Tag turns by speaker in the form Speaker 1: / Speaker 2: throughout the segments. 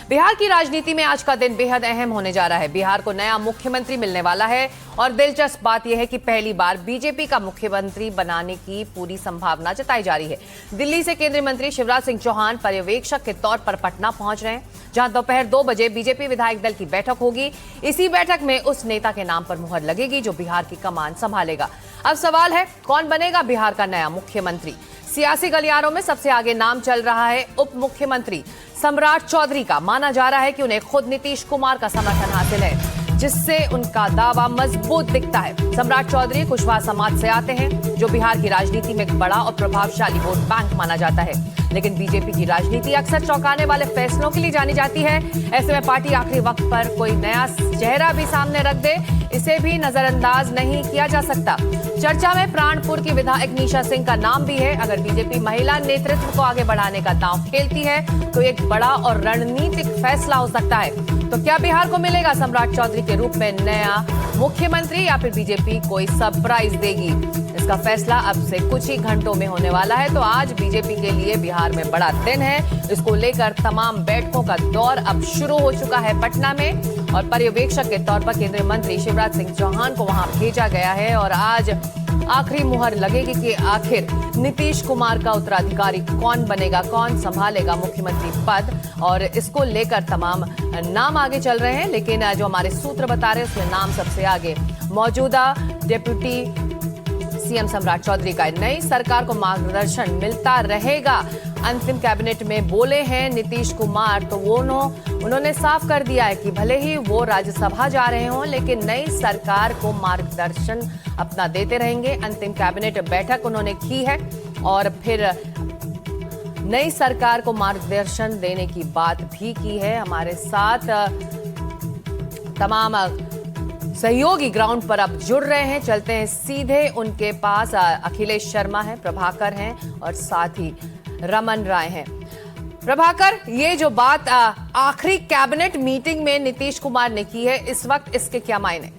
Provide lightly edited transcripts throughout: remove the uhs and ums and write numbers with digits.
Speaker 1: बिहार की राजनीति में आज का दिन बेहद अहम होने जा रहा है। बिहार को नया मुख्यमंत्री मिलने वाला है और दिलचस्प बात यह है कि पहली बार बीजेपी का मुख्यमंत्री बनाने की पूरी संभावना जताई जा रही है। दिल्ली से केंद्रीय मंत्री शिवराज सिंह चौहान पर्यवेक्षक के तौर पर पटना पहुंच रहे हैं, जहां दोपहर 2 बजे बीजेपी विधायक दल की बैठक होगी। इसी बैठक में उस नेता के नाम पर मुहर लगेगी जो बिहार की कमान संभालेगा। अब सवाल है, कौन बनेगा बिहार का नया मुख्यमंत्री? सियासी गलियारों में सबसे आगे नाम चल रहा है उप मुख्यमंत्री सम्राट चौधरी का। माना जा रहा है कि उन्हें खुद नीतीश कुमार का समर्थन हासिल है, जिससे उनका दावा मजबूत दिखता है। सम्राट चौधरी कुशवाहा समाज से आते हैं, जो बिहार की राजनीति में एक बड़ा और प्रभावशाली वोट बैंक माना जाता है। लेकिन बीजेपी की राजनीति अक्सर चौंकाने वाले फैसलों के लिए जानी जाती है। ऐसे में पार्टी आखिरी वक्त पर कोई नया चेहरा भी सामने रख दे, इसे भी नजरअंदाज नहीं किया जा सकता। चर्चा में प्राणपुर की विधायक निशा सिंह का नाम भी है। अगर बीजेपी महिला नेतृत्व को आगे बढ़ाने का दांव खेलती है तो एक बड़ा और रणनीतिक फैसला हो सकता है। तो क्या बिहार को मिलेगा सम्राट चौधरी के रूप में नया मुख्यमंत्री, या फिर बीजेपी कोई सरप्राइज देगी? इसका फैसला अब से कुछ ही घंटों में होने वाला है। तो आज बीजेपी के लिए बिहार में बड़ा दिन है। इसको लेकर तमाम बैठकों का दौर अब शुरू हो चुका है पटना में, और पर्यवेक्षक के तौर पर केंद्रीय मंत्री शिवराज सिंह चौहान को वहां भेजा गया है। और आज आखिरी मुहर लगेगी कि आखिर नीतीश कुमार का उत्तराधिकारी कौन बनेगा, कौन संभालेगा मुख्यमंत्री पद। और इसको लेकर तमाम नाम आगे चल रहे हैं, लेकिन जो हमारे सूत्र बता रहे हैं उसमें नाम सबसे आगे मौजूदा डिप्टी सीएम सम्राट चौधरी का। नई सरकार को मार्गदर्शन मिलता रहेगा, अंतिम कैबिनेट में बोले हैं नीतीश कुमार। तो उन्होंने साफ कर दिया है कि भले ही वो राज्यसभा जा रहे हों, लेकिन नई सरकार को मार्गदर्शन अपना देते रहेंगे। अंतिम कैबिनेट बैठक उन्होंने की है और फिर नई सरकार को मार्गदर्शन देने की बात भी की है। हमारे साथ तमाम सहयोगी ग्राउंड पर अब जुड़ रहे हैं, चलते हैं सीधे उनके पास। अखिलेश शर्मा हैं, प्रभाकर हैं और साथ ही रमन राय हैं। प्रभाकर, ये जो बात आखिरी कैबिनेट मीटिंग में नीतीश कुमार ने की है, इस वक्त इसके क्या मायने?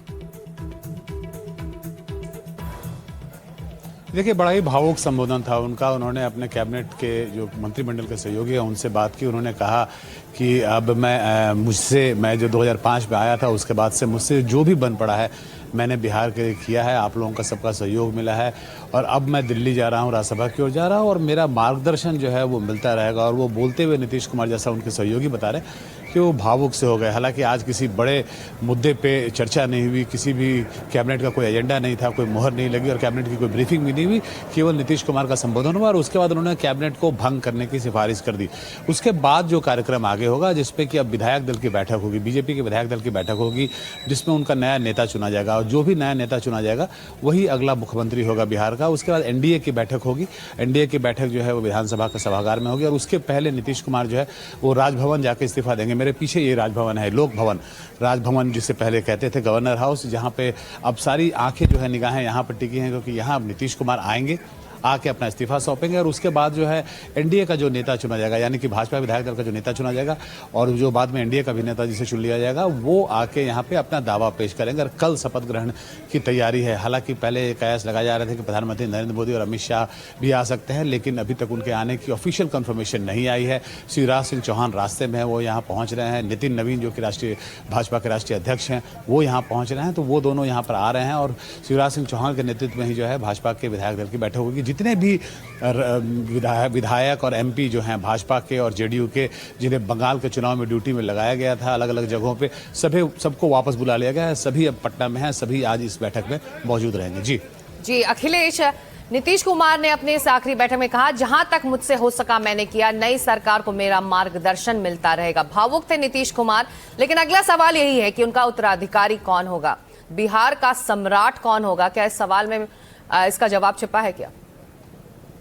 Speaker 2: देखिए, बड़ा ही भावुक संबोधन था उनका। उन्होंने अपने कैबिनेट के जो मंत्रिमंडल के सहयोगी हैं उनसे बात की। उन्होंने कहा कि अब मैं जो 2005 में आया था उसके बाद से मुझसे जो भी बन पड़ा है मैंने बिहार के लिए किया है। आप लोगों का सबका सहयोग मिला है और अब मैं दिल्ली जा रहा हूँ, राज्यसभा की ओर जा रहा हूँ और मेरा मार्गदर्शन जो है वो मिलता रहेगा। और वो बोलते हुए नीतीश कुमार, जैसा उनके सहयोगी बता रहे कि वो भावुक से हो गए। हालांकि आज किसी बड़े मुद्दे पे चर्चा नहीं हुई, किसी भी कैबिनेट का कोई एजेंडा नहीं था, कोई मुहर नहीं लगी और कैबिनेट की कोई ब्रीफिंग भी नहीं हुई। केवल नीतीश कुमार का संबोधन हुआ और उसके बाद उन्होंने कैबिनेट को भंग करने की सिफारिश कर दी। उसके बाद जो कार्यक्रम आगे होगा, जिसपे कि अब विधायक दल की बैठक होगी, बीजेपी के विधायक दल की बैठक होगी, जिसमें उनका नया नेता चुना जाएगा और जो भी नया नेता चुना जाएगा वही अगला मुख्यमंत्री होगा बिहार का। उसके बाद एनडीए की बैठक होगी। एनडीए की बैठक जो है वो विधानसभा के सभागार में होगी और उसके पहले नीतीश कुमार जो है वो राजभवन जाकर इस्तीफा देंगे। मेरे पीछे ये राजभवन है, लोक भवन, राजभवन जिसे पहले कहते थे गवर्नर हाउस, जहाँ पे अब सारी आंखें जो है निगाहें यहाँ पर टिकी हैं, क्योंकि यहाँ अब नीतीश कुमार आएंगे, आके अपना इस्तीफा सौंपेंगे और उसके बाद जो है एनडीए का जो नेता चुना जाएगा, यानी कि भाजपा विधायक दल का जो नेता चुना जाएगा और जो बाद में एनडीए का भी नेता जिसे चुन लिया जाएगा, वो आके यहाँ पे अपना दावा पेश करेंगे। और कल शपथ ग्रहण की तैयारी है। हालांकि पहले कयास लगाया जा रहा था कि प्रधानमंत्री नरेंद्र मोदी और अमित शाह भी आ सकते हैं, लेकिन अभी तक उनके आने की ऑफिशियल कंफर्मेशन नहीं आई है। शिवराज सिंह चौहान रास्ते में है, वो यहाँ पहुँच रहे हैं। नितिन नवीन जो कि भाजपा के राष्ट्रीय अध्यक्ष हैं, वो यहाँ पहुँच रहे हैं। तो वो दोनों यहाँ पर आ रहे हैं और शिवराज सिंह चौहान के नेतृत्व में ही जो है भाजपा के विधायक दल की बैठक होगी। जितने भी विधायक और एमपी जो हैं भाजपा के और जेडीयू के, जिन्हें बंगाल के चुनाव में ड्यूटी में लगाया गया था अलग अलग जगहों पे, सबको वापस बुला लिया गया है। सभी अब पटना में हैं, सभी आज इस बैठक में मौजूद रहेंगे। जी
Speaker 1: अखिलेश, नीतीश कुमार ने अपने इस आखिरी बैठक में कहा, जहां तक मुझसे हो सका मैंने किया, नई सरकार को मेरा मार्गदर्शन मिलता रहेगा। भावुक थे नीतीश कुमार, लेकिन अगला सवाल यही है कि उनका उत्तराधिकारी कौन होगा, बिहार का सम्राट कौन होगा? क्या इस सवाल में इसका जवाब छिपा है क्या?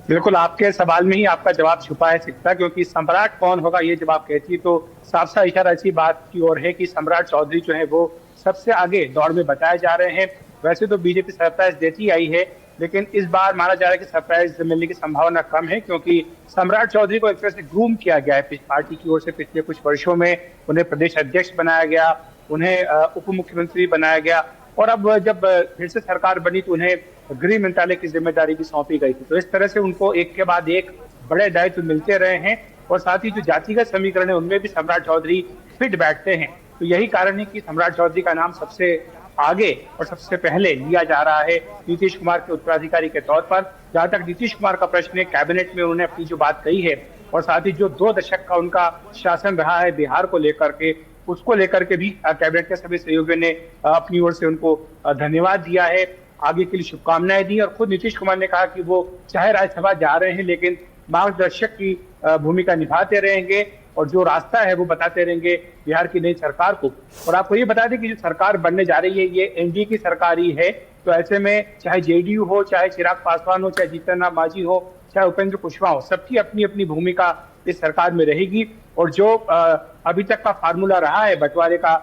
Speaker 3: बिल्कुल, आपके सवाल में ही आपका जवाब छुपा है सिक्का, क्योंकि सम्राट कौन होगा ये जब आप कहती तो साफ साफ इशारा इसी बात की ओर है कि सम्राट चौधरी जो है वो सबसे आगे दौड़ में बताए जा रहे हैं। वैसे तो बीजेपी सरप्राइज देती आई है, लेकिन इस बार माना जा रहा है कि सरप्राइज मिलने की संभावना कम है, क्योंकि सम्राट चौधरी को एक तरह से ग्रूम किया गया है पार्टी की ओर से। पिछले कुछ वर्षों में उन्हें प्रदेश अध्यक्ष बनाया गया, उन्हें उप मुख्यमंत्री बनाया गया और अब जब फिर से सरकार बनी तो उन्हें गृह मंत्रालय की जिम्मेदारी भी सौंपी गई थी। तो इस तरह से उनको एक के बाद एक बड़े दायित्व मिलते रहे हैं और साथ ही जो जातिगत समीकरण है उनमें भी सम्राट चौधरी फिट बैठते हैं। तो यही कारण है कि सम्राट चौधरी का नाम सबसे आगे और सबसे पहले लिया जा रहा है नीतीश कुमार के उत्तराधिकारी के तौर पर। जहां तक नीतीश कुमार का प्रश्न है, कैबिनेट में उन्होंने अपनी जो बात कही है और साथ ही जो 2 दशक का उनका शासन रहा है बिहार को लेकर के, उसको लेकर के भी कैबिनेट के सभी सहयोगियों ने अपनी ओर से उनको धन्यवाद दिया है, आगे के लिए शुभकामनाएं दी। और खुद नीतीश कुमार ने कहा कि वो चाहे राज्यसभा जा रहे हैं लेकिन मार्गदर्शक की भूमिका निभाते रहेंगे और जो रास्ता है वो बताते रहेंगे बिहार की नई सरकार को। और आपको ये बता दें कि जो सरकार बनने जा रही है ये एनडीए की सरकार ही है। तो ऐसे में चाहे जेडीयू हो, चाहे चिराग पासवान हो, चाहे जीतन राम मांझी हो, चाहे उपेंद्र कुशवाहा हो, सबकी अपनी अपनी भूमिका इस सरकार में रहेगी। और जो अभी तक का फार्मूला रहा है बंटवारे का,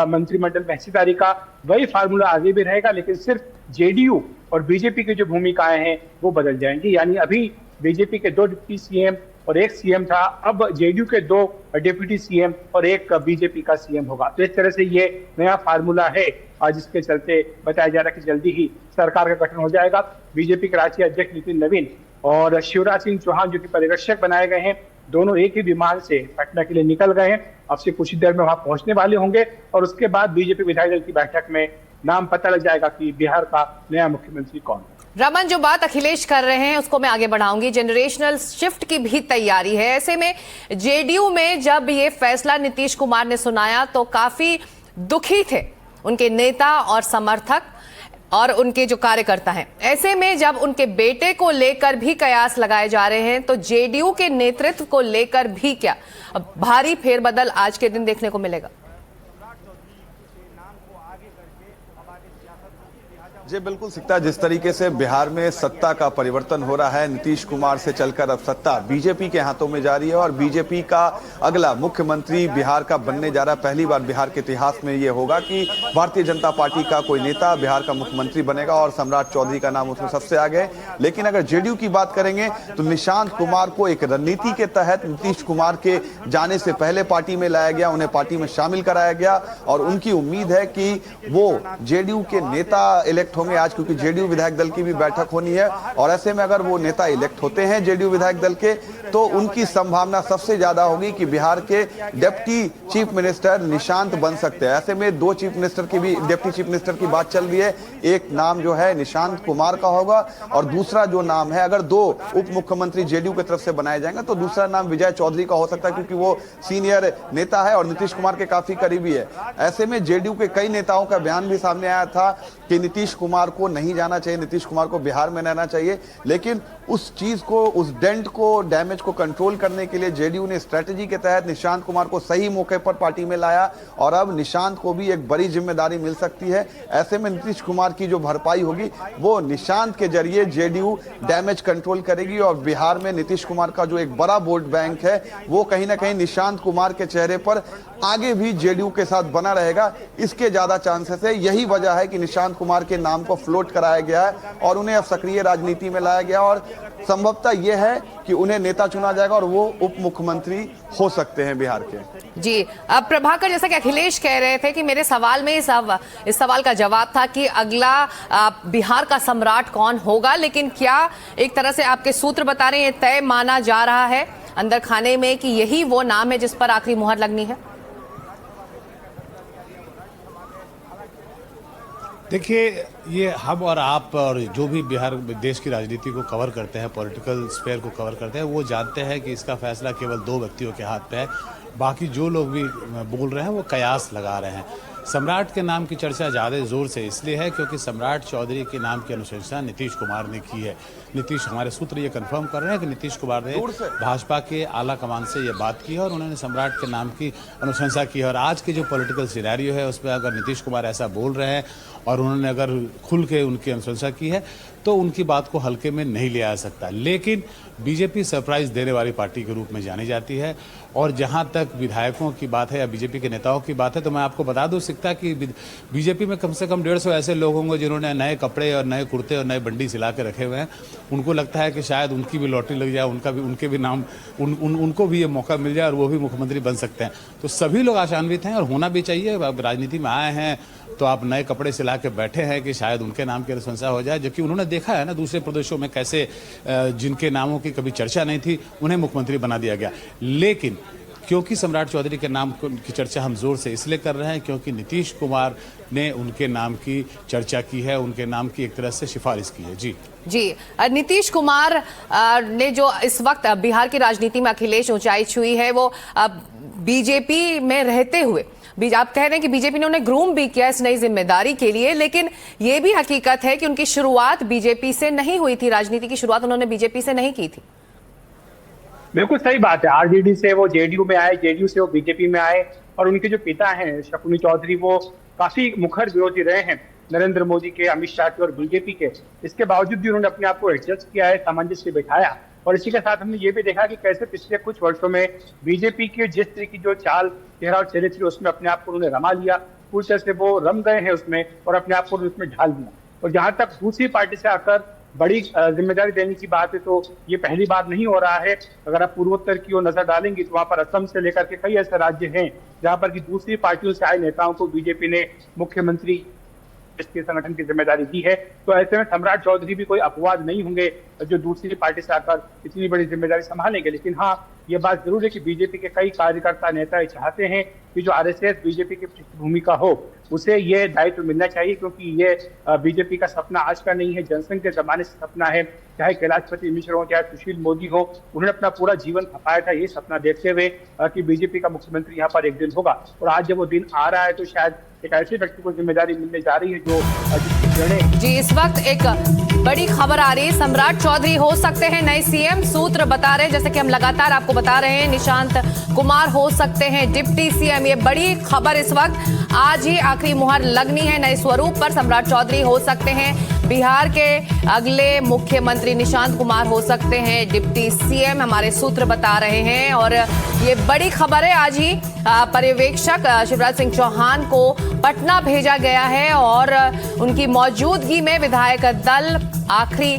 Speaker 3: मंत्रिमंडल में हिस्सेदारी का, वही फार्मूला आगे भी रहेगा, लेकिन सिर्फ जेडीयू और बीजेपी की जो भूमिकाएं हैं वो बदल जाएंगी। यानी अभी बीजेपी के 2 डिप्टी सीएम और 1 सीएम था, अब जेडीयू के 2 डिप्टी सीएम और 1 बीजेपी का सीएम होगा। तो इस तरह से ये नया फार्मूला है, जिसके चलते बताया जा रहा है कि जल्दी ही सरकार का गठन हो जाएगा। बीजेपी के राष्ट्रीय अध्यक्ष नितिन नवीन और शिवराज सिंह चौहान जो कि पर्यवेक्षक बनाए गए हैं, दोनों एक ही विमान से पटना के लिए निकल गए हैं। अब से कुछ ही देर में वहां पहुंचने वाले होंगे और उसके बाद बीजेपी विधायक दल की बैठक में नाम पता लग जाएगा कि बिहार का नया मुख्यमंत्री कौन है।
Speaker 1: रमन, जो बात अखिलेश कर रहे हैं उसको मैं आगे बढ़ाऊंगी। जनरेशनल शिफ्ट की भी तैयारी है। ऐसे में जेडीयू में जब ये फैसला नीतीश कुमार ने सुनाया तो काफी दुखी थे उनके नेता और समर्थक और उनके जो कार्यकर्ता हैं। ऐसे में जब उनके बेटे को लेकर भी कयास लगाए जा रहे हैं तो जेडीयू के नेतृत्व को लेकर भी क्या भारी फेरबदल आज के दिन देखने को मिलेगा?
Speaker 4: जी बिल्कुल सिकता, जिस तरीके से बिहार में सत्ता का परिवर्तन हो रहा है, नीतीश कुमार से चलकर अब सत्ता बीजेपी के हाथों में जा रही है और बीजेपी का अगला मुख्यमंत्री बिहार का बनने जा रहा है। पहली बार बिहार के इतिहास में ये होगा कि भारतीय जनता पार्टी का कोई नेता बिहार का मुख्यमंत्री बनेगा और सम्राट चौधरी का नाम उसमें सबसे आगे है। लेकिन अगर जेडीयू की बात करेंगे तो निशांत कुमार को एक रणनीति के तहत नीतीश कुमार के जाने से पहले पार्टी में लाया गया, उन्हें पार्टी में शामिल कराया गया और उनकी उम्मीद है कि वो जेडीयू के नेता इलेक्ट होंगे आज, क्योंकि जेडीयू विधायक दल की भी बैठक होनी है। और ऐसे में अगर वो नेता इलेक्ट होते हैं जेडीयू विधायक दल के तो उनकी संभावना सबसे ज्यादा होगी कि बिहार के डिप्टी चीफ मिनिस्टर निशांत बन सकते हैं। ऐसे में 2 चीफ मिनिस्टर की भी, डिप्टी चीफ मिनिस्टर की बात चल रही है। एक नाम जो है निशांत कुमार का होगा और दूसरा जो नाम है, अगर 2 उप मुख्यमंत्री जेडीयू की तरफ से बनाए जाएंगे तो दूसरा नाम विजय चौधरी का हो सकता है, क्योंकि वो सीनियर नेता है और नीतीश कुमार के काफी करीबी है। ऐसे में जेडीयू के कई नेताओं का बयान भी सामने आया था कि नीतीश कुमार को नहीं जाना चाहिए, नीतीश कुमार को बिहार में रहना चाहिए। लेकिन उस चीज को, उस डेंट को, डैमेज को कंट्रोल करने के लिए जेडीयू ने स्ट्रेटजी के तहत निशांत कुमार को सही मौके पर पार्टी में लाया और अब निशांत को भी एक बड़ी जिम्मेदारी मिल सकती है। ऐसे में नीतीश कुमार की जो भरपाई होगी वो निशांत के जरिए जेडीयू डैमेज कंट्रोल करेगी और बिहार में नीतीश कुमार का जो एक बड़ा वोट बैंक है वो कहीं ना कहीं निशांत कुमार के चेहरे पर आगे भी जेडीयू के साथ बना रहेगा। इसके ज्यादा चांसेस है। यही वजह है कि निशांत कुमार के नाम को फ्लोट कराया गया है और उन्हें अब सक्रिय राजनीति में लाया गया और संभवतः यह है कि उन्हें नेता चुना जाएगा और वो उप मुख्यमंत्री हो सकते हैं बिहार के।
Speaker 1: जी, अब प्रभाकर, जैसा कि अखिलेश कह रहे थे कि मेरे सवाल में इस सवाल का जवाब था कि अगला बिहार का सम्राट कौन होगा, लेकिन क्या एक तरह से आपके सूत्र बता रहे हैं तय माना जा रहा है अंदर खाने में कि यही वो नाम है जिस पर आखिरी मुहर लगनी है?
Speaker 2: देखिए, ये हम और आप और जो भी बिहार देश की राजनीति को कवर करते हैं, पॉलिटिकल स्फीयर को कवर करते हैं, वो जानते हैं कि इसका फैसला केवल 2 व्यक्तियों के हाथ पे है। बाकी जो लोग भी बोल रहे हैं वो कयास लगा रहे हैं। सम्राट के नाम की चर्चा ज़्यादा ज़ोर से इसलिए है क्योंकि सम्राट चौधरी के नाम की अनुशंसा नीतीश कुमार ने की है। नीतीश, हमारे सूत्र ये कंफर्म कर रहे हैं कि नीतीश कुमार ने भाजपा के आला कमान से ये बात की है और उन्होंने सम्राट के नाम की अनुशंसा की है। और आज के जो पॉलिटिकल सिनेरियो है उसमें अगर नीतीश कुमार ऐसा बोल रहे हैं और उन्होंने अगर खुल के उनकी अनुशंसा की है तो उनकी बात को हल्के में नहीं लिया जा सकता। लेकिन बीजेपी सरप्राइज देने वाली पार्टी के रूप में जानी जाती है और जहां तक विधायकों की बात है या बीजेपी के नेताओं की बात है तो मैं आपको बता दूं, सिकता कि बीजेपी में कम से कम 150 ऐसे लोग होंगे जिन्होंने नए कपड़े और नए कुर्ते और नए बंडी सिला के रखे हुए हैं। उनको लगता है कि शायद उनकी भी लॉटरी लग जाए, उनके भी नाम उनको भी ये मौका मिल जाए और वो भी मुख्यमंत्री बन सकते हैं। तो सभी लोग आशान्वित हैं और होना भी चाहिए। अब राजनीति में आए हैं तो आप नए कपड़े सिला के बैठे हैं कि शायद उनके नाम की अनुशंसा हो जाए, जबकि उन्होंने देखा है ना दूसरे प्रदेशों में कैसे जिनके नामों की कभी चर्चा नहीं थी उन्हें मुख्यमंत्री बना दिया गया। लेकिन क्योंकि सम्राट चौधरी के नाम की चर्चा हम जोर से इसलिए कर रहे हैं क्योंकि नीतीश कुमार ने उनके नाम की चर्चा की है, उनके नाम की एक तरह से सिफारिश की है। जी
Speaker 1: नीतीश कुमार ने जो इस वक्त बिहार की राजनीति में अखिलेश ऊंचाई छुई है, वो बीजेपी में रहते हुए आप कह रहे हैं कि बीजेपी ने उन्हें ग्रूम भी किया इस नई जिम्मेदारी के लिए, लेकिन यह भी हकीकत है कि उनकी शुरुआत बीजेपी से नहीं हुई थी। राजनीति की शुरुआत उन्होंने बीजेपी से नहीं की थी।
Speaker 3: बिल्कुल सही बात है। आरजेडी से वो जेडीयू में आए, जेडीयू से वो बीजेपी में आए और उनके जो पिता हैं शकुनी चौधरी, वो काफी मुखर विरोधी रहे हैं नरेंद्र मोदी के, अमित शाह के और बीजेपी के। इसके बावजूद भी उन्होंने अपने आप को एडजस्ट किया है, सामंजस्य बिठाया। और इसी के साथ हमने ये भी देखा कि कैसे पिछले कुछ वर्षों में बीजेपी की जिस तरह की जो चाल चेहरा और चेहरे थी उसमें अपने आप को उन्होंने रमा लिया, पूरी तरह से वो रम गए हैं उसमें और अपने आप को उसमें ढाल दिया। और जहां तक दूसरी पार्टी से आकर बड़ी जिम्मेदारी देने की बात है तो ये पहली बार नहीं हो रहा है। अगर आप पूर्वोत्तर की ओर नजर डालेंगे तो वहां पर असम से लेकर के कई ऐसे राज्य हैं जहां पर कि दूसरी पार्टियों से आए नेताओं को बीजेपी ने मुख्यमंत्री इसके संगठन की जिम्मेदारी दी है। तो ऐसे में सम्राट चौधरी भी कोई अपवाद नहीं होंगे जो दूसरी पार्टी से आकर इतनी बड़ी जिम्मेदारी संभालेंगे। लेकिन हाँ, ये बात जरूर है कि बीजेपी के कई कार्यकर्ता नेता चाहते हैं कि जो आरएसएस बीजेपी की पृष्ठभूमि का हो उसे ये दायित्व मिलना चाहिए, क्योंकि ये बीजेपी का सपना आज का नहीं है, जनसंघ के जमाने से सपना है। चाहे कैलाशपति मिश्र हो, चाहे सुशील मोदी हो, उन्होंने अपना पूरा जीवन खपाया था ये सपना देखते हुए कि बीजेपी का मुख्यमंत्री यहाँ पर एक दिन होगा। और आज जब वो दिन आ रहा है तो शायद एक ऐसे व्यक्ति को जिम्मेदारी मिलने जा रही है जो
Speaker 1: जी, इस वक्त एक बड़ी खबर आ रही है, सम्राट चौधरी हो सकते हैं नए सीएम। सूत्र बता रहे हैं, जैसे कि हम लगातार आपको बता रहे हैं, निशांत कुमार हो सकते हैं डिप्टी सीएम। ये बड़ी खबर इस वक्त, आज ही आखिरी मुहर लगनी है नए स्वरूप पर। सम्राट चौधरी हो सकते हैं बिहार के अगले मुख्यमंत्री, निशांत कुमार हो सकते हैं डिप्टी सीएम, हमारे सूत्र बता रहे हैं। और ये बड़ी खबर है, आज ही पर्यवेक्षक शिवराज सिंह चौहान को पटना भेजा गया है और उनकी मौजूदगी में विधायक दल आखिरी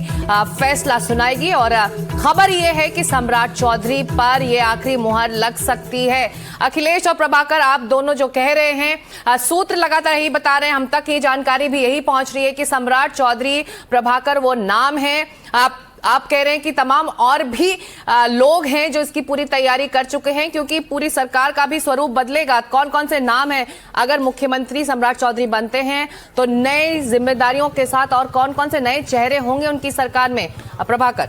Speaker 1: फैसला सुनाएगी। और खबर यह है कि सम्राट चौधरी पर यह आखिरी मुहर लग सकती है। अखिलेश और प्रभाकर, आप दोनों जो कह रहे हैं, सूत्र लगातार यही बता रहे हैं, हम तक ये जानकारी भी यही पहुंच रही है कि सम्राट चौधरी, प्रभाकर वो नाम है। आप कह रहे हैं कि तमाम और भी लोग हैं जो इसकी पूरी तैयारी कर चुके हैं, क्योंकि पूरी सरकार का भी स्वरूप बदलेगा। कौन कौन से नाम हैं अगर मुख्यमंत्री सम्राट चौधरी बनते हैं तो नई जिम्मेदारियों के साथ, और कौन कौन से नए चेहरे होंगे उनकी सरकार में? प्रभाकर,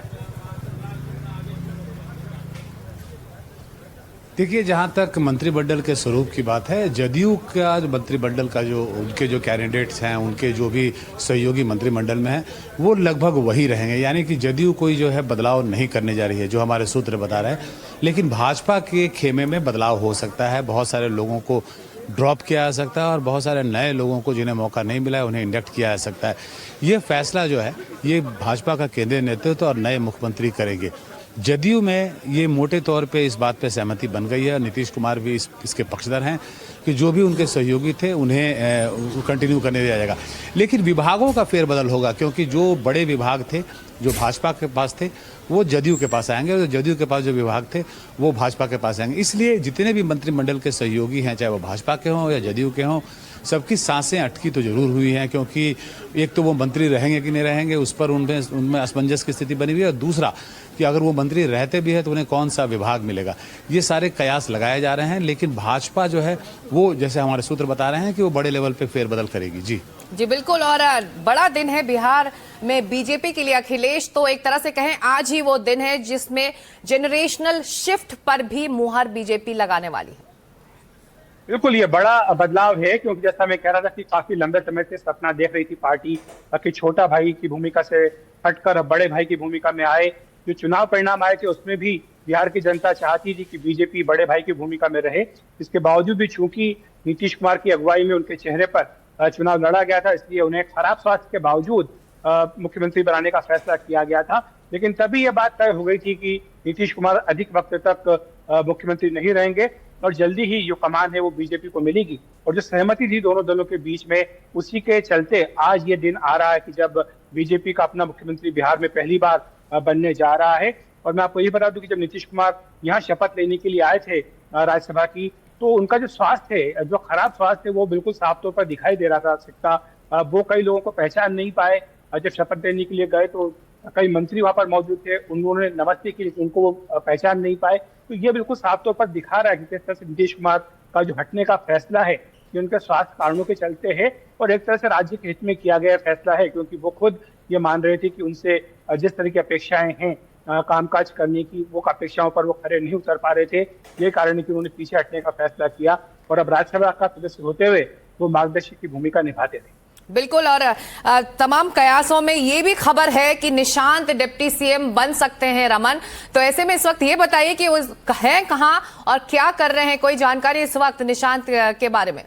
Speaker 2: देखिए, जहाँ तक मंत्रिमंडल के स्वरूप की बात है, जदयू का जो मंत्रिमंडल का जो उनके जो कैंडिडेट्स हैं, उनके जो भी सहयोगी मंत्रिमंडल में हैं, वो लगभग वही रहेंगे। यानी कि जदयू कोई जो है बदलाव नहीं करने जा रही है, जो हमारे सूत्र बता रहे हैं। लेकिन भाजपा के खेमे में बदलाव हो सकता है, बहुत सारे लोगों को ड्रॉप किया जा सकता है और बहुत सारे नए लोगों को जिन्हें मौका नहीं मिला है उन्हें इंडक्ट किया जा सकता है। ये फैसला जो है ये भाजपा का केंद्रीय नेतृत्व और नए मुख्यमंत्री करेंगे। जदयू में ये मोटे तौर पे इस बात पे सहमति बन गई है और नीतीश कुमार भी इसके पक्षधर हैं कि जो भी उनके सहयोगी थे उन्हें कंटिन्यू करने दिया जाएगा। लेकिन विभागों का फेरबदल होगा, क्योंकि जो बड़े विभाग थे जो भाजपा के पास थे वो जदयू के पास आएंगे और जदयू के पास जो विभाग थे वो भाजपा के पास आएंगे। इसलिए जितने भी मंत्रिमंडल के सहयोगी हैं, चाहे वो भाजपा के हों या जदयू के हों, सबकी सांसें अटकी तो जरूर हुई हैं, क्योंकि एक तो वो मंत्री रहेंगे कि नहीं रहेंगे उस पर उनमें असमंजस की स्थिति बनी हुई है, और दूसरा कि अगर वो मंत्री रहते भी हैं तो उन्हें कौन सा विभाग मिलेगा। ये सारे कयास लगाए जा रहे हैं। लेकिन भाजपा जो है वो, जैसे हमारे सूत्र बता रहे हैं, कि वो बड़े लेवल पे फेरबदल करेगी। जी
Speaker 1: बिल्कुल। और बड़ा दिन है बिहार में बीजेपी के लिए। अखिलेश, तो एक तरह से कहें आज ही वो दिन है जिसमें जेनरेशनल शिफ्ट पर भी मुहर बीजेपी लगाने वाली है।
Speaker 3: बिल्कुल, ये बड़ा बदलाव है, क्योंकि जैसा मैं कह रहा था कि काफी लंबे समय से सपना देख रही थी पार्टी कि छोटा भाई की भूमिका से हटकर बड़े भाई की भूमिका में आए। जो चुनाव परिणाम आए थे उसमें भी बिहार की जनता चाहती थी कि बीजेपी बड़े भाई की भूमिका में रहे। इसके बावजूद भी चूंकि नीतीश कुमार की अगुवाई में उनके चेहरे पर चुनाव लड़ा गया था, इसलिए उन्हें खराब स्वास्थ्य के बावजूद मुख्यमंत्री बनाने का फैसला किया गया था। लेकिन तभी यह बात तय हो गई थी कि नीतीश कुमार अधिक वक्त तक मुख्यमंत्री नहीं रहेंगे। और जल्दी ही जो कमान है वो बीजेपी को मिलेगी। और जो सहमति थी दोनों दलों के बीच में, उसी के चलते आज ये दिन आ रहा है कि जब बीजेपी का अपना मुख्यमंत्री बिहार में पहली बार बनने जा रहा है। और मैं आपको ये बता दूं कि जब नीतीश कुमार यहाँ शपथ लेने के लिए आए थे राज्यसभा की, तो उनका जो स्वास्थ्य है, जो खराब स्वास्थ्य है, वो बिल्कुल साफ तौर पर दिखाई दे रहा था सकता। वो कई लोगों को पहचान नहीं पाए। जब शपथ लेने के लिए गए तो कई मंत्री वहां पर मौजूद थे, उन्होंने नमस्ते की, लेकिन उनको वो पहचान नहीं पाए। तो ये बिल्कुल साफ तौर पर दिखा रहा है कि किस तरह से नीतीश कुमार का जो हटने का फैसला है ये उनके स्वास्थ्य कारणों के चलते है, और एक तरह से राज्य के हित में किया गया फैसला है, क्योंकि वो खुद ये मान रहे थे कि उनसे जिस तरह की अपेक्षाएं हैं कामकाज करने की, वो अपेक्षाओं पर वो खरे नहीं उतर पा रहे थे। ये कारण है कि उन्होंने पीछे हटने का फैसला किया और अब राज्यसभा का सदस्य होते हुए वो मार्गदर्शक की भूमिका निभाते थे।
Speaker 1: बिल्कुल। और तमाम कयासों में ये भी खबर है कि निशांत डिप्टी सीएम बन सकते हैं, रमन। तो ऐसे में इस वक्त ये बताइए कि वो हैं कहाँ और क्या कर रहे हैं, कोई जानकारी इस वक्त निशांत के बारे में?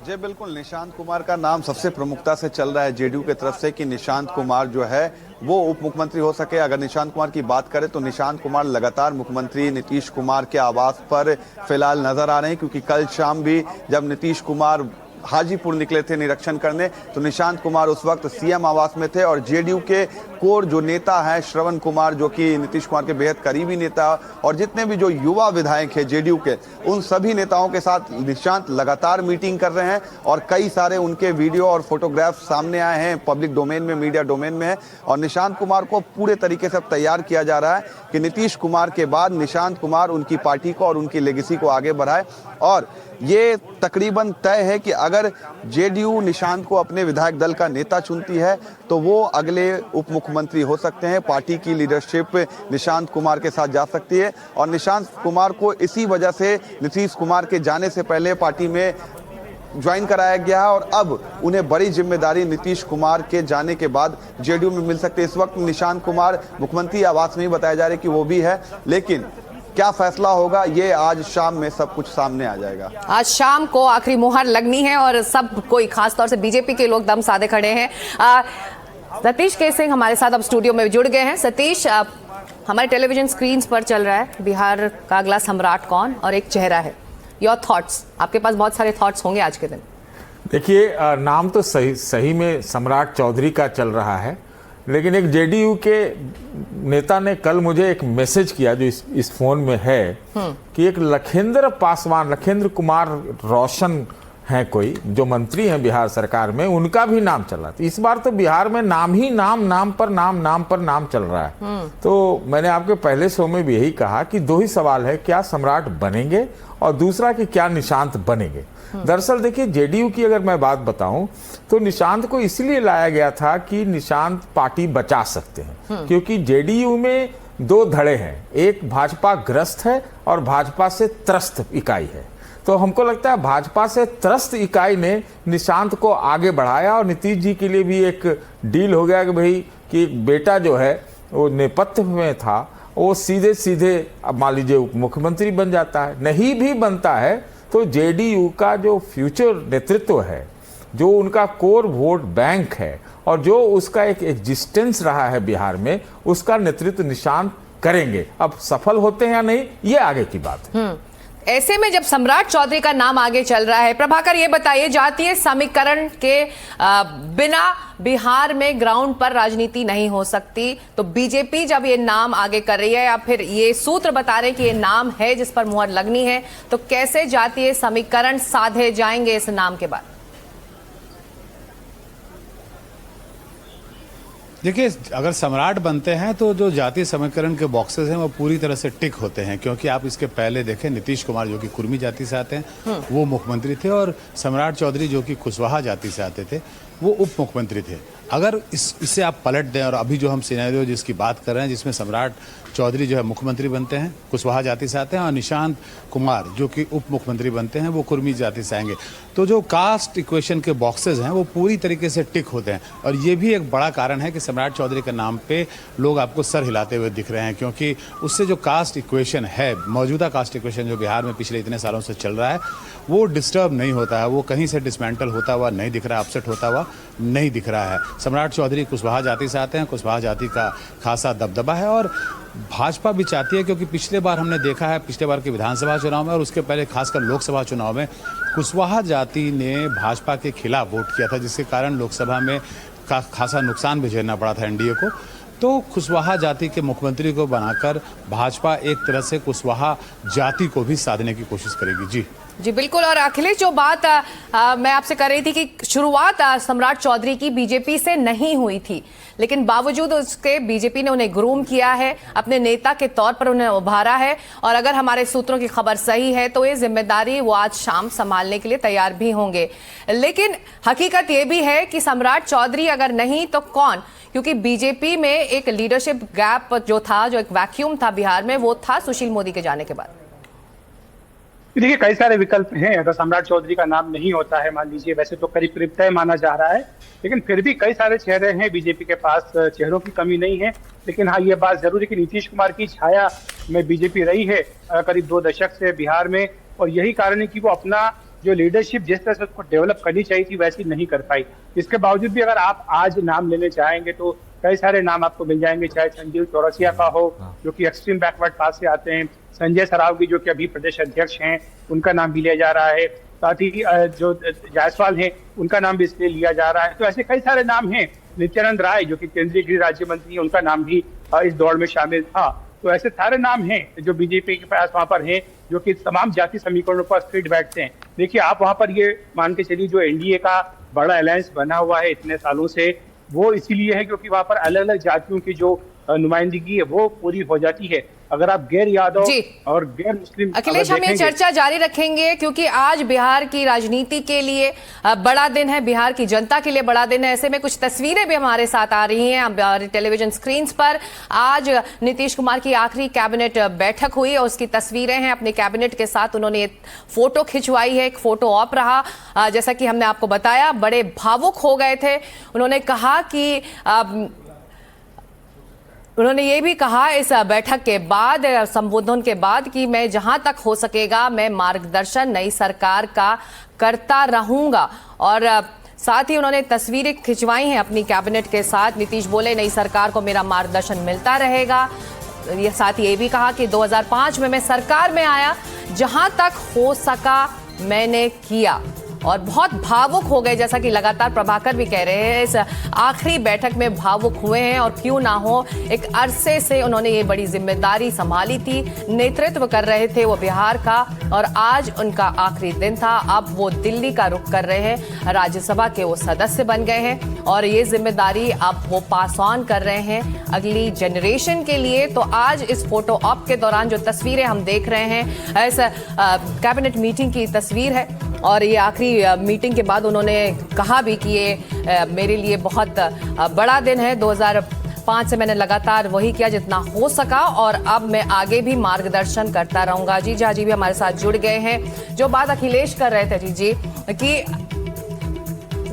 Speaker 4: जी बिल्कुल, निशांत कुमार का नाम सबसे प्रमुखता से चल रहा है जेडीयू की तरफ से कि निशांत कुमार जो है वो उप मुख्यमंत्री हो सके। अगर निशांत कुमार की बात करें तो निशांत कुमार लगातार मुख्यमंत्री नीतीश कुमार के आवास पर फिलहाल नजर आ रहे हैं, क्योंकि कल शाम भी जब नीतीश कुमार हाजीपुर निकले थे निरीक्षण करने तो निशांत कुमार उस वक्त सीएम आवास में थे। और जेडीयू के कोर जो नेता हैं श्रवण कुमार, जो कि नीतीश कुमार के बेहद करीबी नेता, और जितने भी जो युवा विधायक हैं जेडीयू के, उन सभी नेताओं के साथ निशांत लगातार मीटिंग कर रहे हैं। और कई सारे उनके वीडियो और फोटोग्राफ सामने आए हैं, पब्लिक डोमेन में, मीडिया डोमेन में है। और निशांत कुमार को पूरे तरीके से तैयार किया जा रहा है कि नीतीश कुमार के बाद निशांत कुमार उनकी पार्टी को और उनकी लेगेसी को आगे बढ़ाए। और ये तकरीबन तय है कि अगर जेडीयू निशांत को अपने विधायक दल का नेता चुनती है तो वो अगले उप मुख्यमंत्री हो सकते हैं। पार्टी की लीडरशिप निशांत कुमार के साथ जा सकती है। और निशांत कुमार को इसी वजह से नीतीश कुमार के जाने से पहले पार्टी में ज्वाइन कराया गया है, और अब उन्हें बड़ी जिम्मेदारी नीतीश कुमार के जाने के बाद जेडीयू में मिल सकती है। इस वक्त निशांत कुमार मुख्यमंत्री आवास में ही बताया जा रहा है कि वो भी है, लेकिन क्या फैसला होगा ये आज शाम में सब कुछ सामने आ जाएगा।
Speaker 1: आज शाम को आखिरी मुहर लगनी है और सब कोई, खासतौर से बीजेपी के लोग दम साधे खड़े हैं। सतीश के सिंह हमारे साथ अब स्टूडियो में जुड़ गए हैं। सतीश, हमारे टेलीविजन स्क्रीन पर चल रहा है बिहार का अगला सम्राट कौन, और एक चेहरा है। योर थॉट्स, आपके पास बहुत सारे थॉट्स होंगे आज के दिन।
Speaker 5: देखिए, नाम तो सही में सम्राट चौधरी का चल रहा है, लेकिन एक जेडीयू के नेता ने कल मुझे एक मैसेज किया जो इस फोन में है कि एक लखेंद्र कुमार रोशन हैं कोई, जो मंत्री हैं बिहार सरकार में, उनका भी नाम चल रहा था। इस बार तो बिहार में नाम ही नाम पर नाम चल रहा है। तो मैंने आपके पहले शो में भी यही कहा कि दो ही सवाल है, क्या सम्राट बनेंगे, और दूसरा कि क्या निशांत बनेंगे। दरअसल देखिए, जेडीयू की अगर मैं बात बताऊं तो निशांत को इसलिए लाया गया था कि निशांत पार्टी बचा सकते हैं, क्योंकि जेडीयू में दो धड़े हैं, एक भाजपा ग्रस्त है और भाजपा से त्रस्त इकाई है। तो हमको लगता है भाजपा से त्रस्त इकाई ने निशांत को आगे बढ़ाया, और नीतीश जी के लिए भी एक डील हो गया कि भाई कि एक बेटा जो है वो नेपथ्य में था, वो सीधे अब मान लीजिए उप मुख्यमंत्री बन जाता है। नहीं भी बनता है तो जेडीयू का जो फ्यूचर नेतृत्व है, जो उनका कोर वोट बैंक है, और जो उसका एक एग्जिस्टेंस रहा है बिहार में, उसका नेतृत्व निशांत करेंगे। अब सफल होते हैं या नहीं, ये आगे की बात है।
Speaker 1: ऐसे में जब सम्राट चौधरी का नाम आगे चल रहा है, प्रभाकर ये बताइए, जातीय समीकरण के बिना बिहार में ग्राउंड पर राजनीति नहीं हो सकती, तो बीजेपी जब ये नाम आगे कर रही है, या फिर ये सूत्र बता रहे हैं कि ये नाम है जिस पर मुहर लगनी है, तो कैसे जातीय समीकरण साधे जाएंगे इस नाम के बाद?
Speaker 2: देखिए, अगर सम्राट बनते हैं तो जो जातीय समीकरण के बॉक्सेस हैं वो पूरी तरह से टिक होते हैं, क्योंकि आप इसके पहले देखें नीतीश कुमार जो कि कुर्मी जाति से आते हैं वो मुख्यमंत्री थे, और सम्राट चौधरी जो कि कुशवाहा जाति से आते थे वो उप मुख्यमंत्री थे। अगर इससे आप पलट दें, और अभी जो हम सिनेरियो जिसकी बात कर रहे हैं जिसमें सम्राट चौधरी जो है मुख्यमंत्री बनते हैं, कुशवाहा जाति से आते हैं, और निशांत कुमार जो कि उप मुख्यमंत्री बनते हैं, वो कुर्मी जाति से आएंगे। तो जो कास्ट इक्वेशन के बॉक्सेज हैं वो पूरी तरीके से टिक होते हैं, और ये भी एक बड़ा कारण है कि सम्राट चौधरी के नाम पे लोग आपको सर हिलाते हुए दिख रहे हैं, क्योंकि उससे जो कास्ट इक्वेशन है, मौजूदा कास्ट इक्वेशन जो बिहार में पिछले इतने सालों से चल रहा है, वो डिस्टर्ब नहीं होता है, वो कहीं से डिसमेंटल होता हुआ नहीं दिख रहा है, अपसेट होता हुआ नहीं दिख रहा है। सम्राट चौधरी कुशवाहा जाति से आते हैं, कुशवाहा जाति का खासा दबदबा है, और भाजपा भी चाहती है, क्योंकि पिछले बार हमने देखा है, पिछले बार के विधानसभा चुनाव में और उसके पहले खासकर लोकसभा चुनाव में कुशवाहा जाति ने भाजपा के खिलाफ वोट किया था, जिसके कारण लोकसभा में खासा नुकसान भी झेलना पड़ा था एनडीए को। तो कुशवाहा जाति के मुख्यमंत्री को बनाकर भाजपा एक तरह से कुशवाहा जाति को भी साधने की कोशिश करेगी। जी
Speaker 1: जी बिल्कुल। और अखिलेश, जो बात मैं आपसे कर रही थी कि शुरुआत सम्राट चौधरी की बीजेपी से नहीं हुई थी, लेकिन बावजूद उसके बीजेपी ने उन्हें ग्रूम किया है, अपने नेता के तौर पर उन्हें उभारा है, और अगर हमारे सूत्रों की खबर सही है तो ये जिम्मेदारी वो आज शाम संभालने के लिए तैयार भी होंगे। लेकिन हकीकत ये भी है कि सम्राट चौधरी अगर नहीं तो कौन, क्योंकि बीजेपी में एक लीडरशिप गैप जो था, जो एक वैक्यूम था बिहार में, वो था सुशील मोदी के जाने के बाद।
Speaker 3: देखिए, कई सारे विकल्प हैं। अगर सम्राट चौधरी का नाम नहीं होता है, मान लीजिए, वैसे तो करीब करीब तय माना जा रहा है, लेकिन फिर भी कई सारे चेहरे हैं बीजेपी के पास, चेहरों की कमी नहीं है। लेकिन हाँ, ये बात जरूर है कि नीतीश कुमार की छाया में बीजेपी रही है करीब 2 दशक से बिहार में, और यही कारण है कि वो अपना जो लीडरशिप जिस तरह से उसको डेवलप करनी चाहिए थी वैसी नहीं कर पाई। इसके बावजूद भी अगर आप आज नाम लेने चाहेंगे तो कई सारे नाम आपको मिल जाएंगे, चाहे संजीव चौरसिया का हो जो कि एक्सट्रीम बैकवर्ड पास से आते हैं, संजय सरावगी जो कि अभी प्रदेश अध्यक्ष हैं, उनका नाम भी लिया जा रहा है, साथ ही जो जायसवाल हैं उनका नाम भी इसलिए लिया जा रहा है। तो ऐसे कई सारे नाम हैं। नित्यानंद राय जो कि केंद्रीय गृह राज्य मंत्री, उनका नाम भी इस दौड़ में शामिल था। तो ऐसे सारे नाम हैं जो बीजेपी के पास वहां पर हैं, जो कि तमाम जाति समीकरणों पर फिट बैठते हैं। देखिए, आप वहां पर ये मान के चलिए, जो एनडीए का बड़ा अलायंस बना हुआ है इतने सालों से, वो इसीलिए है क्योंकि वहां पर अलग अलग जातियों की जो नुमाइंदगी है वो पूरी हो जाती है। अगर आप गैर यादव और गैर मुस्लिम,
Speaker 1: अखिलेश, हम ये चर्चा जारी रखेंगे, क्योंकि आज बिहार की राजनीति के लिए बड़ा दिन है, बिहार की जनता के लिए बड़ा दिन है। ऐसे में कुछ तस्वीरें भी हमारे साथ आ रही हैं हमारे टेलीविजन स्क्रीन पर। आज नीतीश कुमार की आखिरी कैबिनेट बैठक हुई और उसकी तस्वीरें हैं। अपने कैबिनेट के साथ उन्होंने एक फोटो खिंचवाई है, एक फोटो ऑप रहा। जैसा कि हमने आपको बताया, बड़े भावुक हो गए थे। उन्होंने कहा कि उन्होंने ये भी कहा इस बैठक के बाद, संबोधन के बाद, कि मैं जहां तक हो सकेगा मैं मार्गदर्शन नई सरकार का करता रहूंगा। और साथ ही उन्होंने तस्वीरें खिंचवाई हैं अपनी कैबिनेट के साथ। नीतीश बोले, नई सरकार को मेरा मार्गदर्शन मिलता रहेगा। ये साथ ही ये भी कहा कि 2005 में मैं सरकार में आया, जहां तक हो सका मैंने किया। और बहुत भावुक हो गए, जैसा कि लगातार प्रभाकर भी कह रहे हैं, इस आखिरी बैठक में भावुक हुए हैं। और क्यों ना हो, एक अरसे से उन्होंने ये बड़ी जिम्मेदारी संभाली थी, नेतृत्व कर रहे थे वो बिहार का, और आज उनका आखिरी दिन था। अब वो दिल्ली का रुख कर रहे हैं, राज्यसभा के वो सदस्य बन गए हैं, और ये जिम्मेदारी अब वो पास ऑन कर रहे हैं अगली जनरेशन के लिए। तो आज इस फोटो ऑप के दौरान जो तस्वीरें हम देख रहे हैं, इस कैबिनेट मीटिंग की तस्वीर है, और ये आखिरी मीटिंग के बाद उन्होंने कहा भी कि ये मेरे लिए बहुत बड़ा दिन है। 2005 से मैंने लगातार वही किया जितना हो सका, और अब मैं आगे भी मार्गदर्शन करता रहूंगा। जी जी भी हमारे साथ जुड़ गए हैं। जो बात अखिलेश कर रहे थे जी कि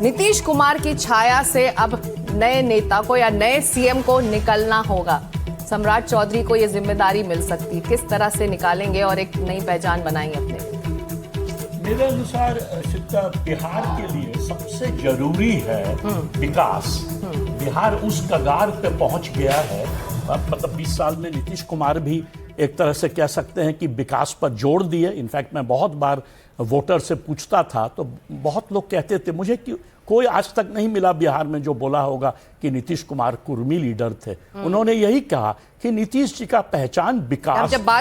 Speaker 1: नीतीश कुमार की छाया से अब नए नेता को या नए सीएम को निकलना होगा। सम्राट चौधरी को ये जिम्मेदारी मिल सकती है, किस तरह से निकालेंगे और एक नई पहचान बनाएंगे अपने?
Speaker 6: मेरे अनुसार सिक्का बिहार के लिए सबसे जरूरी है विकास। बिहार उस कगार पे पहुंच गया है, मतलब 20 साल में नीतीश कुमार भी एक तरह से कह सकते हैं कि विकास पर जोर दिए। इनफैक्ट मैं बहुत बार वोटर से पूछता था तो बहुत लोग कहते थे मुझे कि कोई आज तक नहीं मिला बिहार में जो बोला होगा कि नीतीश कुमार कुर्मी लीडर थे। उन्होंने यही कहा कि नीतीश जी का पहचान विकास,
Speaker 1: जब बात